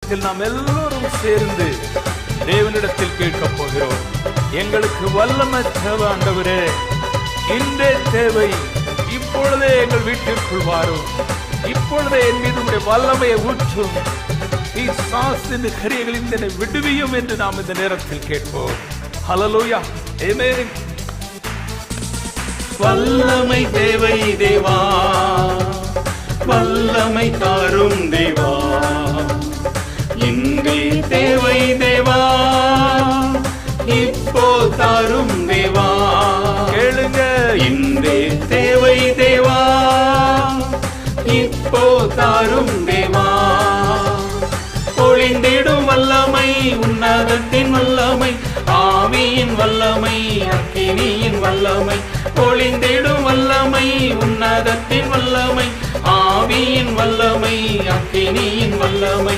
நேரத்தில் நாம் எல்லோரும் சேர்ந்து தேவனிடத்தில் கேட்கப் போகிறோம். எங்களுக்கு வல்லமை தேவை ஆண்டவரே, இன்றே தேவை. இப்பொழுதே எங்கள் வீட்டிற்குள் வாரும். இப்பொழுதே என் மீது உடைய வல்லமையை ஊற்றும். பிசாசின் கிரியைகளில் என்னை விடுவியும் என்று நாம் இந்த நேரத்தில் கேட்போம். ஹல்லேலூயா, ஆமென். வல்லமை தேவை தேவா, வல்லமை தாரும் தேவா, இன்றே தேவை தேவா, இப்போ தாரும் தேவா. கேளுங்க, இன்றே தேவை தேவா, இப்போ தாரும் தேவா. பொழிந்திடும் வல்லமை, உன்னதத்தின் வல்லமை, ஆவியின் வல்லமை, அக்கினியின் வல்லமை. பொழிந்திடும் வல்லமை, உன்னதத்தின் வல்லமை, ஆவியின் வல்லமை, அக்கினியின் வல்லமை.